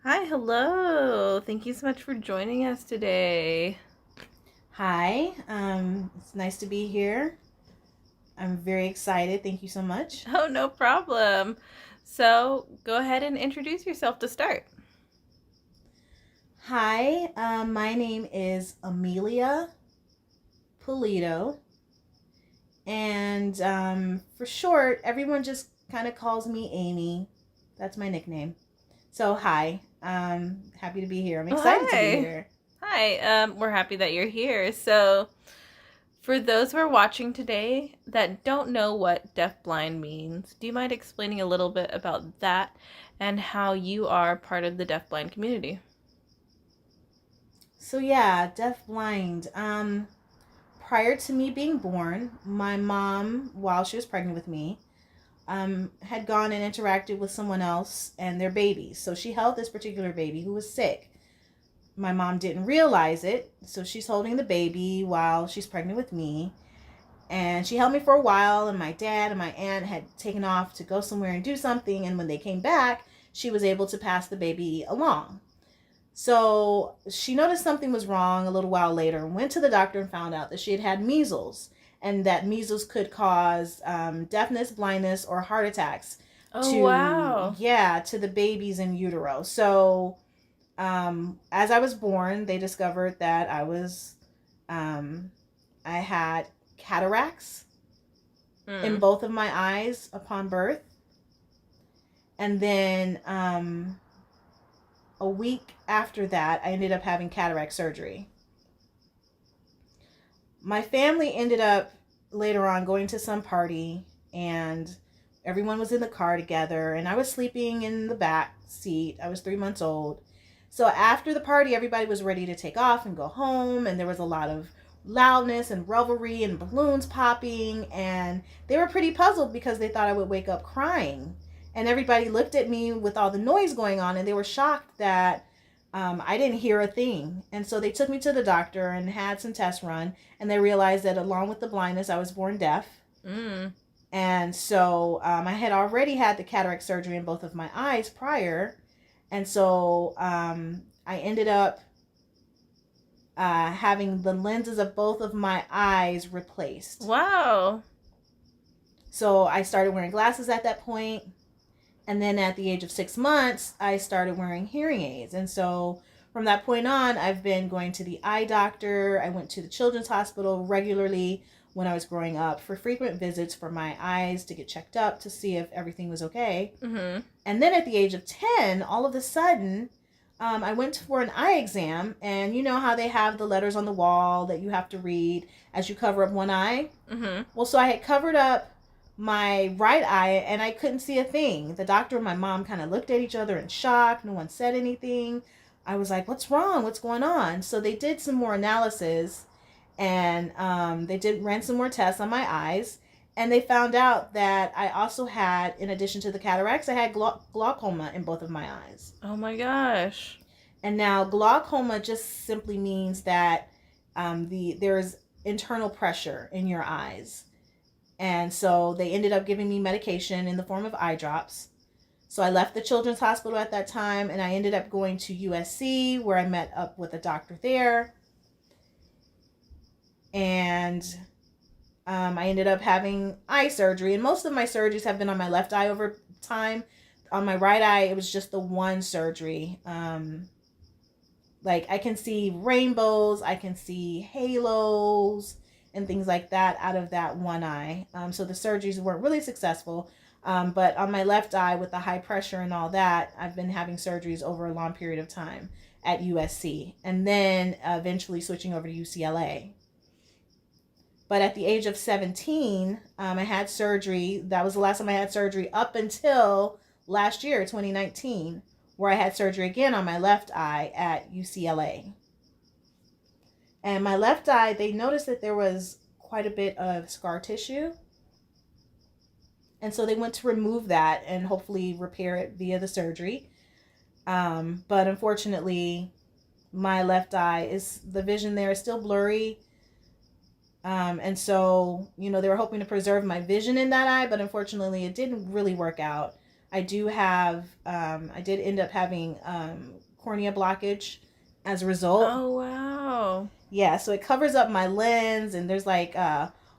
Hi, hello. Thank you so much for joining us today. Hi, it's nice to be here. I'm very excited. Thank you so much. Oh, no problem. So, go ahead and introduce yourself to start. Hi, my name is Amelia Pulido, and for short, everyone just kind of calls me Amy. That's my nickname. So, hi, happy to be here. I'm Oh, excited to be hi. here. Hi. We're happy that you're here. So, for those who are watching today that don't know what deafblind means, do you mind explaining a little bit about that and how you are part of the deafblind community? So, yeah, deaf blind. Prior to me being born, my mom, while she was pregnant with me, had gone and interacted with someone else and their babies. So she held this particular baby who was sick. My mom didn't realize it, so she's holding the baby while she's pregnant with me. And she held me for a while, and my dad and my aunt had taken off to go somewhere and do something. And when they came back, she was able to pass the baby along. So she noticed something was wrong a little while later, went to the doctor and found out that she had had measles, and that measles could cause deafness, blindness, or heart attacks Oh, to, wow. yeah, to the babies in utero. So as I was born, they discovered that um, I had cataracts in Mm. both of my eyes upon birth. And then a week after that, I ended up having cataract surgery. My family ended up later on going to some party, and everyone was in the car together, and I was sleeping in the back seat. I was 3 months old. So after the party, everybody was ready to take off and go home, and there was a lot of loudness and revelry and balloons popping, and they were pretty puzzled because they thought I would wake up crying. And everybody looked at me with all the noise going on, and they were shocked that I didn't hear a thing. And so they took me to the doctor and had some tests run, and they realized that along with the blindness, I was born deaf. Mm. And so I had already had the cataract surgery in both of my eyes prior. And so I ended up having the lenses of both of my eyes replaced. Wow. So I started wearing glasses at that point. And then at the age of 6 months, I started wearing hearing aids. And so from that point on, I've been going to the eye doctor. I went to the children's hospital regularly when I was growing up for frequent visits for my eyes to get checked up to see if everything was okay. Mm-hmm. And then at the age of 10, all of a sudden, I went for an eye exam. And you know how they have the letters on the wall that you have to read as you cover up one eye? Mm-hmm. Well, so I had covered up my right eye and I couldn't see a thing. The doctor and my mom kind of looked at each other in shock. No one said anything. I was like, what's wrong? What's going on? So they did some more analysis, and they did ran some more tests on my eyes. And they found out that I also had, in addition to the cataracts, I had glaucoma in both of my eyes. Oh my gosh. And now glaucoma just simply means that there is internal pressure in your eyes, and so they ended up giving me medication in the form of eye drops. So I left the children's hospital at that time, and I ended up going to USC where I met up with a doctor there. And I ended up having eye surgery. And most of my surgeries have been on my left eye over time. On my right eye, it was just the one surgery. Like I can see rainbows, I can see halos and things like that out of that one eye. So the surgeries weren't really successful. But on my left eye, with the high pressure and all that, I've been having surgeries over a long period of time at USC, and then eventually switching over to UCLA. But at the age of 17, I had surgery. That was the last time I had surgery up until last year, 2019, where I had surgery again on my left eye at UCLA. And my left eye, they noticed that there was quite a bit of scar tissue. And so they went to remove that and hopefully repair it via the surgery. But unfortunately, my left eye is, the vision there is still blurry. And so, they were hoping to preserve my vision in that eye, but unfortunately, it didn't really work out. I do have, I did end up having cornea blockage as a result. Oh, wow. Yeah, so it covers up my lens, and there's like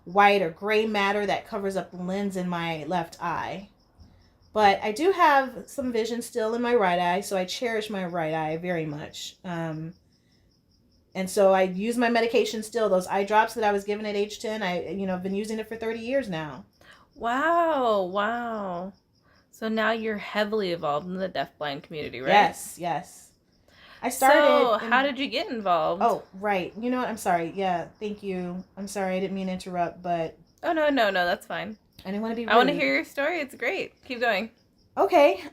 white or gray matter that covers up the lens in my left eye. But I do have some vision still in my right eye, so I cherish my right eye very much. And so I use my medication still. Those eye drops that I was given at age 10, I've been using it for 30 years now. Wow. Wow. So now you're heavily involved in the deafblind community, right? Yes, yes. I started. So, how did you get involved? Oh, right. You know what? I'm sorry. Yeah, thank you. I'm sorry. I didn't mean to interrupt, but. Oh, no, that's fine. I didn't want to be rude. I want to hear your story. It's great. Keep going. Okay.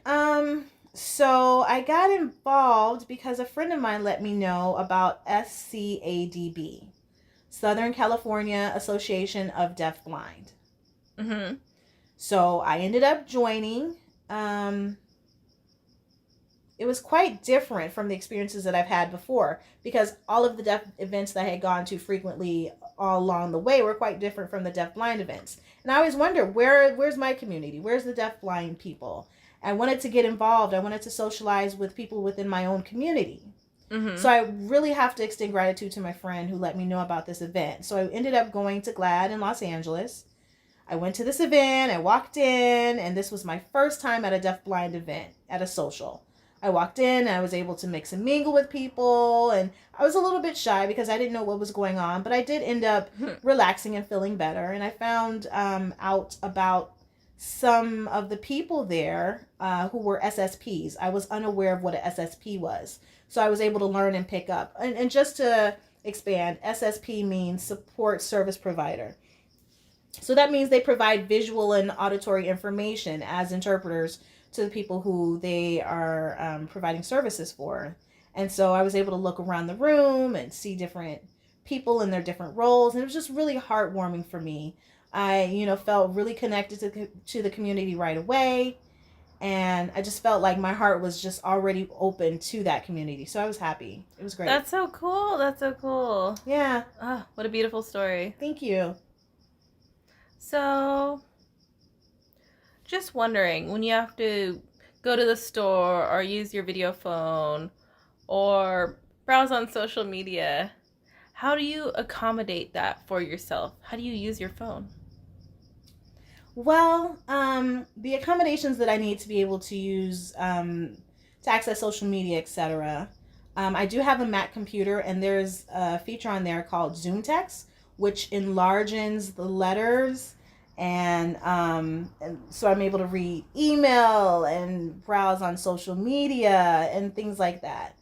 So I got involved because a friend of mine let me know about SCADB, Southern California Association of Deaf Blind. Mm-hmm. So I ended up joining. It was quite different from the experiences that I've had before, because all of the deaf events that I had gone to frequently all along the way were quite different from the deaf blind events. And I always wonder, where's my community? Where's the deaf blind people? I wanted to get involved. I wanted to socialize with people within my own community. Mm-hmm. So I really have to extend gratitude to my friend who let me know about this event. So I ended up going to GLAAD in Los Angeles. I went to this event, I walked in, and this was my first time at a deaf blind event, at a social. I walked in and I was able to mix and mingle with people, and I was a little bit shy because I didn't know what was going on, but I did end up relaxing and feeling better. And I found out about some of the people there who were SSPs. I was unaware of what an SSP was, so I was able to learn and pick up. And just to expand, SSP means support service provider. So that means they provide visual and auditory information as interpreters to the people who they are providing services for. And so I was able to look around the room and see different people in their different roles. And it was just really heartwarming for me. I, felt really connected to the community right away. And I just felt like my heart was just already open to that community. So I was happy. It was great. That's so cool. Yeah. Oh, what a beautiful story. Thank you. So, just wondering, when you have to go to the store or use your video phone or browse on social media, how do you accommodate that for yourself? How do you use your phone? Well, the accommodations that I need to be able to use to access social media, etc. I do have a Mac computer, and there's a feature on there called Zoom Text, which enlarges the letters, and so I'm able to read email and browse on social media and things like that.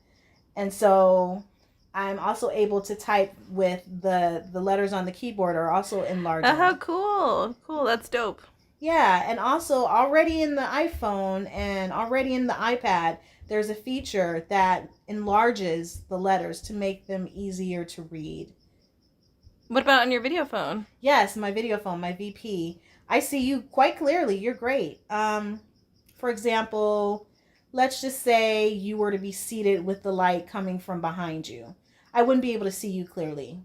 And so I'm also able to type with the letters on the keyboard are also enlarged. Oh, cool. That's dope. Yeah, and also already in the iPhone and already in the iPad, there's a feature that enlarges the letters to make them easier to read. What about on your video phone? Yes, my video phone, my VP. I see you quite clearly. You're great. For example, let's just say you were to be seated with the light coming from behind you. I wouldn't be able to see you clearly.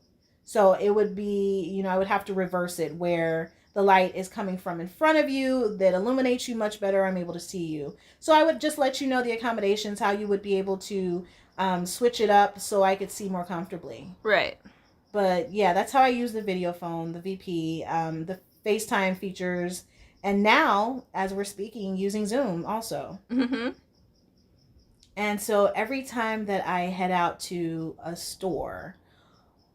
So it would be, I would have to reverse it where the light is coming from in front of you that illuminates you much better. I'm able to see you. So I would just let you know the accommodations, how you would be able to switch it up so I could see more comfortably. Right. But yeah, that's how I use the video phone, the VP, the FaceTime features, and now, as we're speaking, using Zoom also. Mm-hmm. And so every time that I head out to a store,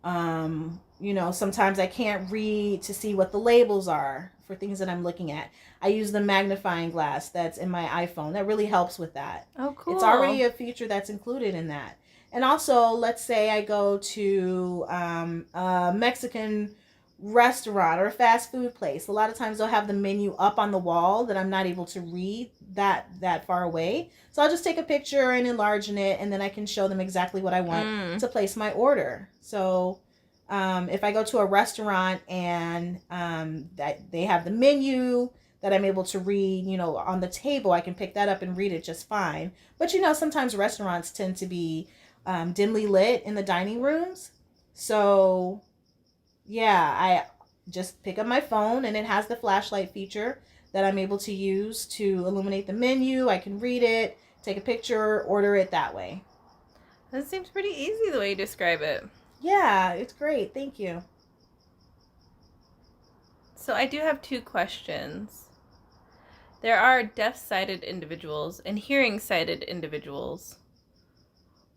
sometimes I can't read to see what the labels are for things that I'm looking at. I use the magnifying glass that's in my iPhone. That really helps with that. Oh, cool. It's already a feature that's included in that. And also, let's say I go to a Mexican restaurant or a fast food place. A lot of times they'll have the menu up on the wall that I'm not able to read that far away. So I'll just take a picture and enlarge it, and then I can show them exactly what I want to place my order. So if I go to a restaurant and that they have the menu that I'm able to read, on the table, I can pick that up and read it just fine. But sometimes restaurants tend to be dimly lit in the dining rooms. So yeah, I just pick up my phone, and it has the flashlight feature that I'm able to use to illuminate the menu. I can read it, take a picture, order it that way. That seems pretty easy the way you describe it. Yeah, it's great. Thank you. So I do have 2 questions. There are deaf-sighted individuals and hearing-sighted individuals.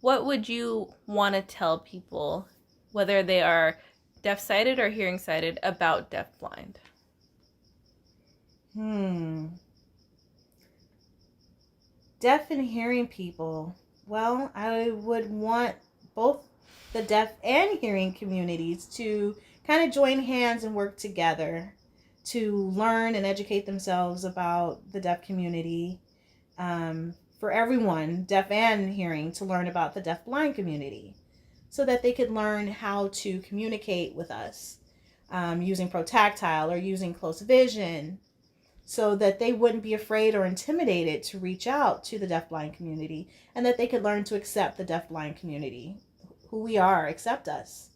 What would you want to tell people, whether they are deaf-sighted or hearing-sighted, about deafblind? Deaf and hearing people. Well, I would want both the deaf and hearing communities to kind of join hands and work together to learn and educate themselves about the deaf community. For everyone, deaf and hearing, to learn about the deaf-blind community so that they could learn how to communicate with us using protactile or using close vision, so that they wouldn't be afraid or intimidated to reach out to the deafblind community, and that they could learn to accept the deafblind community, who we are, accept us,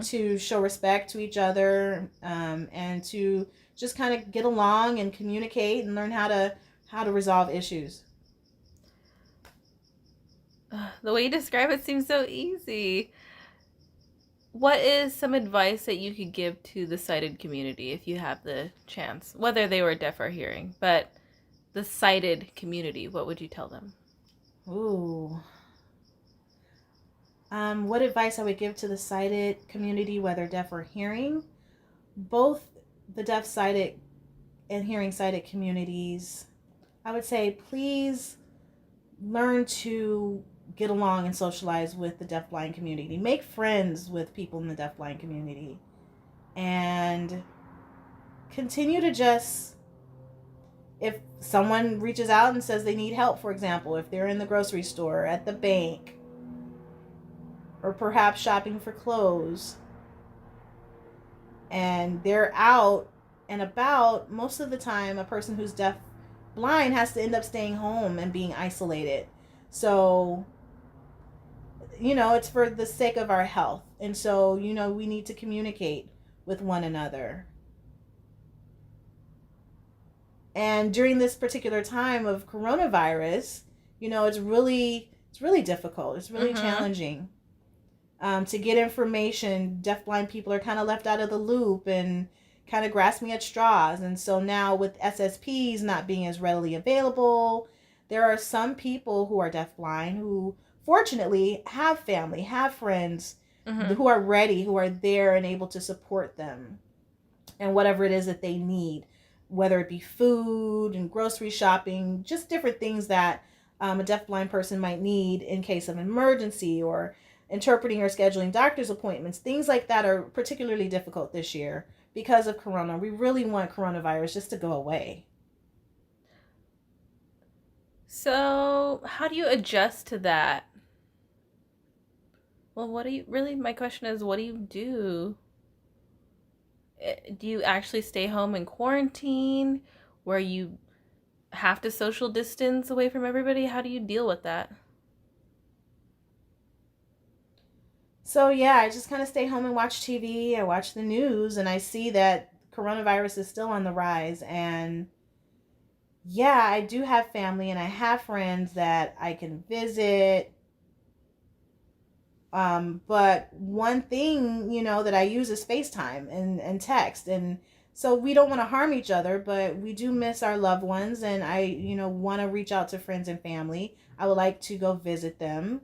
to show respect to each other, and to just kind of get along and communicate and learn how to resolve issues. The way you describe it seems so easy. What is some advice that you could give to the sighted community if you have the chance, whether they were deaf or hearing, but the sighted community, what would you tell them? Ooh. What advice I would give to the sighted community, whether deaf or hearing? Both the deaf-sighted and hearing-sighted communities, I would say, please learn to get along and socialize with the deafblind community. Make friends with people in the deafblind community. And continue to just, if someone reaches out and says they need help, for example, if they're in the grocery store, at the bank, or perhaps shopping for clothes, and they're out and about, most of the time a person who's deaf blind has to end up staying home and being isolated. So, it's for the sake of our health. And so, we need to communicate with one another. And during this particular time of coronavirus, it's really difficult. It's really challenging to get information. Deafblind people are kind of left out of the loop and kind of grasping at straws. And so now, with SSPs not being as readily available, there are some people who are deafblind who fortunately have family, have friends who are ready, who are there and able to support them and whatever it is that they need, whether it be food and grocery shopping, just different things that a deafblind person might need in case of an emergency, or interpreting or scheduling doctor's appointments. Things like that are particularly difficult this year because of corona. We really want coronavirus just to go away. So, how do you adjust to that? Well, my question is, what do you do? Do you actually stay home in quarantine where you have to social distance away from everybody? How do you deal with that? So yeah, I just kind of stay home and watch TV. I watch the news, and I see that coronavirus is still on the rise. And yeah, I do have family and I have friends that I can visit. But one thing, that I use is FaceTime and text. And so we don't want to harm each other, but we do miss our loved ones. And I, want to reach out to friends and family. I would like to go visit them,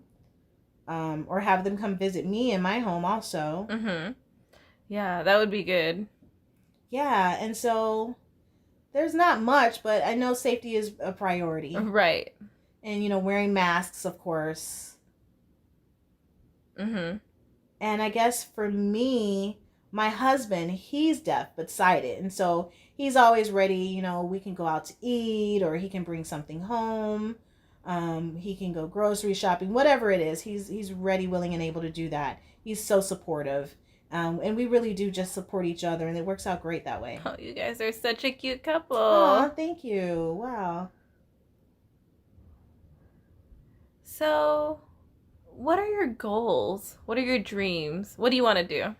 or have them come visit me in my home also. Yeah, that would be good. Yeah, and so there's not much, but I know safety is a priority. Right. And, wearing masks, of course. And I guess for me, my husband, he's deaf but sighted. And so he's always ready. We can go out to eat, or he can bring something home. He can go grocery shopping, whatever it is. He's ready, willing, and able to do that. He's so supportive. And we really do just support each other, and it works out great that way. Oh, you guys are such a cute couple. Oh, thank you. Wow. So, what are your goals? What are your dreams? What do you want to do?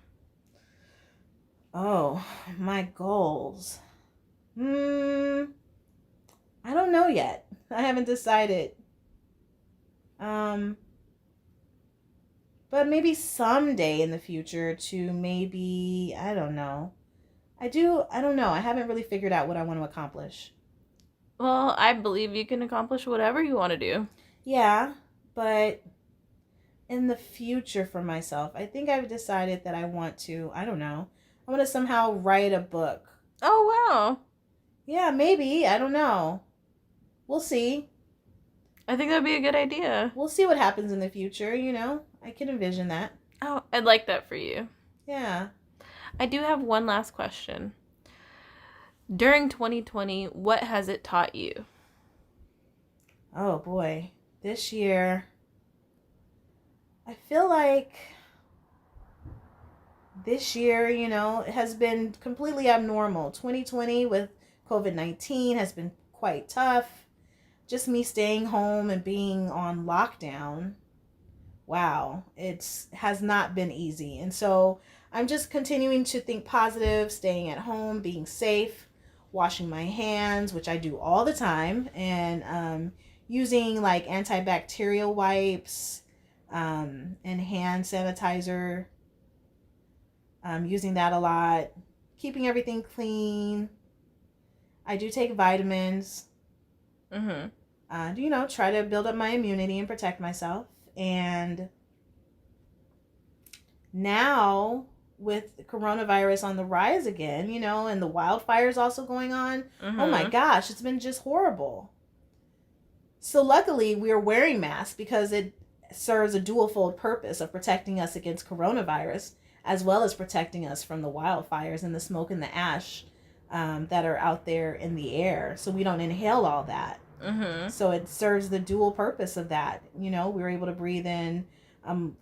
Oh, my goals. I don't know yet. I haven't decided. Um, but maybe someday in the future to maybe, I don't know. I don't know. I haven't really figured out what I want to accomplish. Well, I believe you can accomplish whatever you want to do. Yeah, but in the future for myself, I think I've decided that I want to, I don't know. I want to somehow write a book. Oh, wow. Yeah, maybe. I don't know. We'll see. I think that'd be a good idea. We'll see what happens in the future, you know? I can envision that. Oh, I'd like that for you. Yeah. I do have one last question. During 2020, what has it taught you? Oh boy. This year, I feel like this year, you know, has been completely abnormal. 2020 with COVID-19 has been quite tough. Just me staying home and being on lockdown. Wow, it's has not been easy. And so I'm just continuing to think positive, staying at home, being safe, washing my hands, which I do all the time, and using like antibacterial wipes and hand sanitizer, using that a lot, keeping everything clean. I do take vitamins. Mm-hmm. You know, try to build up my immunity and protect myself. And now with coronavirus on the rise again, you know, and the wildfires also going on, oh my gosh, it's been just horrible. So luckily we are wearing masks because it serves a dual-fold purpose of protecting us against coronavirus as well as protecting us from the wildfires and the smoke and the ash that are out there in the air, so we don't inhale all that. So it serves the dual purpose of that. You know, we're able to breathe in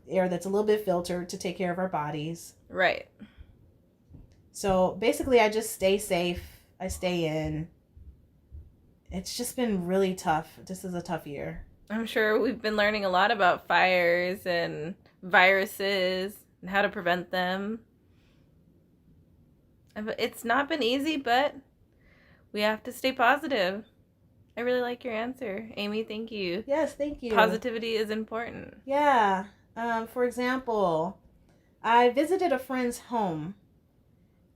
air that's a little bit filtered to take care of our bodies. Right. So basically, I just stay safe. I stay in. It's just been really tough. This is a tough year. I'm sure we've been learning a lot about fires and viruses and how to prevent them. It's not been easy, but we have to stay positive. I really like your answer, Amy. Thank you. Yes, thank you. Positivity is important. Yeah. For example, I visited a friend's home,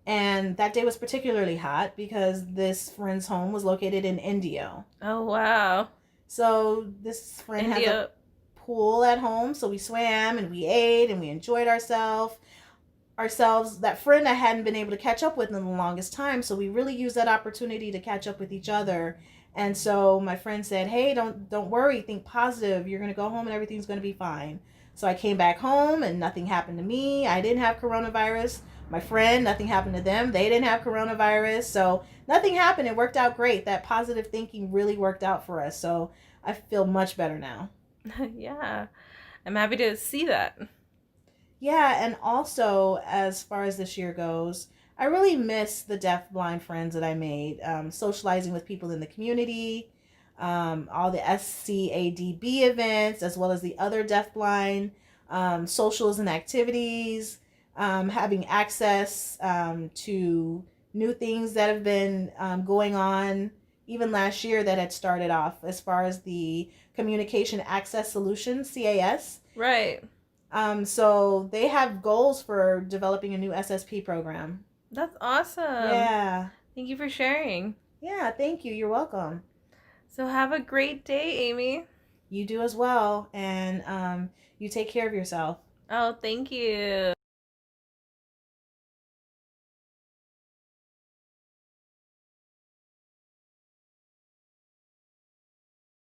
and that day was particularly hot because this friend's home was located in Indio. Oh, wow. So this friend has a pool at home, so we swam and we ate and we enjoyed ourselves. That friend I hadn't been able to catch up with in the longest time, so we really used that opportunity to catch up with each other. And so my friend said, hey, don't worry, think positive, you're going to go home and everything's going to be fine. So I came back home and nothing happened to me. I didn't have coronavirus. My friend, nothing happened to them. They didn't have coronavirus. So nothing happened. It worked out great. That positive thinking really worked out for us. So I feel much better now. Yeah, I'm happy to see that. Yeah, and also as far as this year goes, I really miss the deaf-blind friends that I made, socializing with people in the community, all the SCADB events, as well as the other deaf-blind socials and activities, having access to new things that have been going on even last year that had started off as far as the Communication Access Solutions, CAS. Right. So they have goals for developing a new SSP program. That's awesome. Yeah. Thank you for sharing. Yeah, thank you. You're welcome. So have a great day, Amy. You do as well. And you take care of yourself. Oh, thank you.